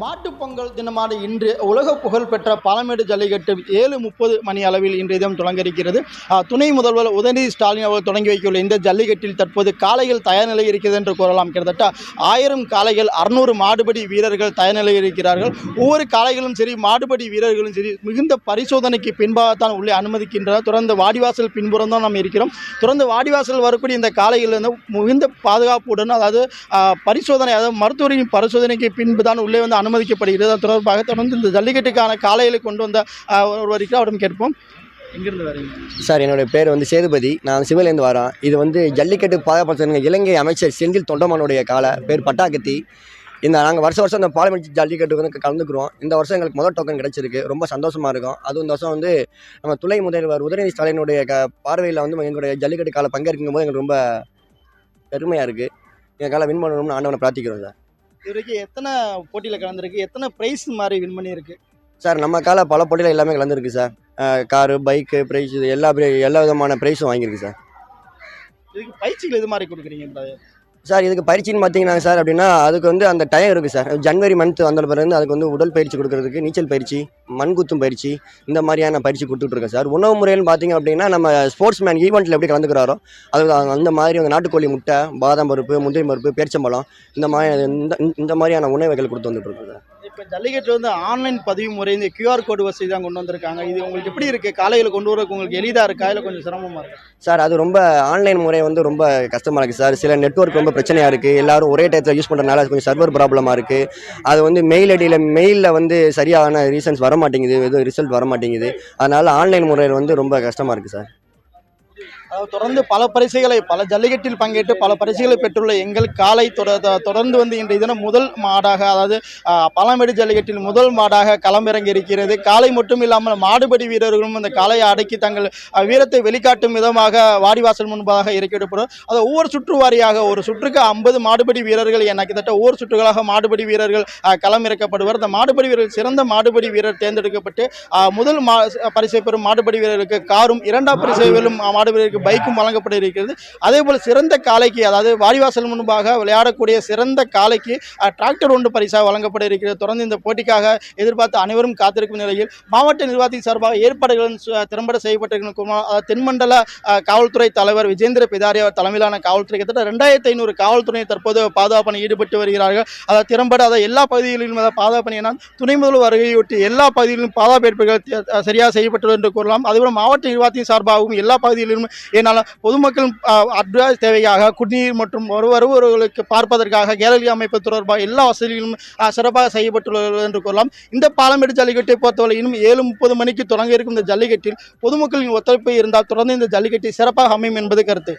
மாட்டுப் பொங்கல் தினமான இன்று உலக புகழ்பெற்ற பாலமேடு ஜல்லிக்கட்டு 7:30 மணி அளவில் இன்றைய தினம் தொடங்க இருக்கிறது. துணை முதல்வர் உதயநிதி ஸ்டாலின் அவர்கள் தொடங்கி வைக்கவுள்ள இந்த ஜல்லிக்கட்டில் தற்போது காளைகள் தயார் நிலையில் இருக்கிறது என்று கூறலாம். கிட்டத்தட்ட 1000 காளைகள், 600 மாடுபடி வீரர்கள் தயார் நிலையில் இருக்கிறார்கள். ஒவ்வொரு காளைகளும் சரி, மாடுபடி வீரர்களும் சரி, மிகுந்த பரிசோதனைக்கு பின்பாகத்தான் உள்ளே அனுமதிக்கின்றனர். தொடர்ந்து வாடிவாசல் பின்புறம் தான் நாம் இருக்கிறோம். தொடர்ந்து வாடிவாசல் வரக்கூடிய இந்த காளைகள் வந்து மிகுந்த பாதுகாப்புடன், அதாவது பரிசோதனை, அதாவது மருத்துவரின் பரிசோதனைக்கு பின்பு தான் உள்ளே வந்து அனுமதிக்கப்படுகிறது. அது தொடர்பாக தொடர்ந்து இந்த ஜல்லிக்கட்டுக்கான காளைகளை கொண்டு வந்த ஒருவருக்கு அவரிடம் கேட்போம். எங்கிருந்து வரீங்க சார்? என்னுடைய பேர் வந்து சேதுபதி. நான் சிவலேருந்து வரேன். இது வந்து ஜல்லிக்கட்டு பாதுகாப்பு இலங்கை அமைச்சர் செந்தில் தொண்டமானுடைய காலை பேர் பட்டாக்கத்தி. நாங்கள் வருஷம் இந்த பாலமேடு ஜல்லிக்கட்டு வந்து கலந்துக்கிறோம். இந்த வருஷம் எங்களுக்கு முதல் டோக்கன் கிடச்சிருக்கு. ரொம்ப சந்தோஷமாக இருக்கும். அதுவும் இந்த வருஷம் வந்து நம்ம துணை முதல்வர் உதயநிதி ஸ்டாலினுடைய பார்வையில் வந்து எங்களுடைய ஜல்லிக்கட்டு காலை பங்கேற்கும் போது எங்களுக்கு ரொம்ப பெருமையாக இருக்குது. எங்கள் காலை வின் பண்ணணும்னு ஆண்டவனை பிரார்த்திக்கிறோம் சார். இது வரைக்கும் எத்தனை போட்டியில் கலந்துருக்கு, எத்தனை ப்ரைஸ் மாதிரி வின் பண்ணியிருக்கு? சார், நம்ம காலை பல போட்டியில் எல்லாமே கலந்துருக்கு சார். காரு, பைக்கு, ப்ரைஸ், எல்லா விதமான ப்ரைஸும் வாங்கியிருக்கு சார். இதுக்கு பயிற்சிகள் இது மாதிரி கொடுக்குறீங்க சார்? இதுக்கு பயிற்சின்னு பார்த்தீங்கன்னா சார், அப்படின்னா அதுக்கு வந்து அந்த டைம் இருக்குது சார். ஜனவரி மந்த் வந்த பிறகு அதுக்கு வந்து உடல் பயிற்சி கொடுக்கறதுக்கு நீச்சல் பயிற்சி, மண்குத்தும் பயிற்சி, இந்த மாதிரியான பயிற்சி கொடுத்துட்ருக்கேன் சார். உணவு முறையில் பார்த்தீங்க அப்படின்னா நம்ம ஸ்போர்ட்ஸ் மேன் ஈவெண்ட்டில் எப்படி கலந்துக்கிறாரோ அது அந்த மாதிரி அந்த நாட்டுக்கோழி முட்டை, பாதாம் பருப்பு, முந்திரி பருப்பு, பேரிச்சம்பழம், இந்த மாதிரியான உணவுகள் கொடுத்து வந்துட்டுருக்கோம் சார். இப்போ ஜல்லிக்கட்டு வந்து ஆன்லைன் பதிவு முறை, இந்த QR கோடு வசதி தான் கொண்டு வந்திருக்காங்க. இது உங்களுக்கு எப்படி இருக்குது? காலையில் கொண்டு வரக்கு உங்களுக்கு எளிதாக இருக்கா, இல்லை கொஞ்சம் சிரமமாக இருக்குது? சார், அது ரொம்ப ஆன்லைன் முறை வந்து ரொம்ப கஷ்டமாக இருக்குது சார். சில நெட்வொர்க் ரொம்ப பிரச்சனையாக இருக்குது. எல்லாரும் ஒரே டயத்தில் யூஸ் பண்ணுறதுனால கொஞ்சம் சர்வர் ப்ராப்ளமாக இருக்குது. அது வந்து மெயிலில் வந்து சரியான ரீசன்ஸ் வர மாட்டேங்குது, எதுவும் ரிசல்ட் வர மாட்டேங்குது. அதனால் ஆன்லைன் முறையில் வந்து ரொம்ப கஷ்டமாக இருக்குது சார். தொடர்ந்து பல ஜல்லிக்கட்டில் பங்கேற்று பல பரிசுகளை பெற்றுள்ள எங்கள் காளை தொடர்ந்து வந்து இன்றைய தினம் முதல் மாடாக, அதாவது பாலமேடு ஜல்லிக்கட்டில் முதல் மாடாக களமிறங்கி இருக்கிறது. காளை மட்டும் இல்லாமல் மாடுபடி வீரர்களும் அந்த காளையை அடக்கி தங்கள் வீரத்தை வெளிக்காட்டும் விதமாக வாடிவாசல் முன்பாக இறக்கிவிடப்படும். அது ஒவ்வொரு சுற்று வாரியாக, ஒரு சுற்றுக்கு 50 மாடுபடி வீரர்கள் என கிட்டத்தட்ட ஒவ்வொரு சுற்றுகளாக மாடுபடி வீரர்கள் களமிறக்கப்படுவார். அந்த மாடுபடி வீரர்கள் சிறந்த மாடுபடி வீரர் தேர்ந்தெடுக்கப்பட்டு முதல் பரிசை பெறும் மாடுபடி வீரருக்கு காரும், இரண்டாம் பரிசை பெறும் மாடுபடி வீரருக்கு பைக்கும் வழங்கப்பட இருக்கிறது. அதே போல சிறந்த காளைக்கு, அதாவது வாடிவாசல் முன்பாக விளையாடக்கூடிய சிறந்த காளைக்கு டிராக்டர் ஒன்று பரிசாக வழங்கப்பட இருக்கிறது. தொடர்ந்து இந்த போட்டிக்காக எதிர்பார்த்து அனைவரும் காத்திருக்கும் நிலையில் மாவட்ட நிர்வாகத்தின் சார்பாக ஏற்பாடுகள் திறம்பட செய்யப்பட்டிருக்கும். தென்மண்டல காவல்துறை தலைவர் விஜேந்திர பிதாரி தலைமையிலான காவல்துறை கிட்டத்தட்ட 2500 காவல்துறை தற்போது பாதுகாப்பு பணி ஈடுபட்டு வருகிறார்கள். அதை திறம்பட எல்லா பகுதிகளிலும் பாதுகாப்பு பணி துணை முதல்வர் வருகையொட்டி எல்லா பகுதிகளிலும் பாதுகாப்பு ஏற்பாடுகள் சரியாக செய்யப்பட்டுள்ளது என்று கூறலாம். அதேபோல மாவட்ட நிர்வாகத்தின் சார்பாகவும் எல்லா பகுதிகளிலும் என்னால் பொதுமக்கள் அட்வான்ஸ் தேவையாக குடிநீர் மற்றும் வருபவர்களுக்கு பார்ப்பதற்காக கேலரி அமைப்பு தொடர்பாக எல்லா வசதிகளும் சிறப்பாக செய்யப்பட்டுள்ளது என்று கூறலாம். இந்த பாலமேடு ஜல்லிக்கட்டை பொறுத்தவரை இன்னும் 7:30 மணிக்கு தொடங்க இருக்கும் இந்த ஜல்லிக்கட்டில் பொதுமக்களின் ஒத்துழைப்பு இருந்தால் தொடர்ந்து இந்த ஜல்லிக்கட்டை சிறப்பாக அமையும் என்பது கருத்து.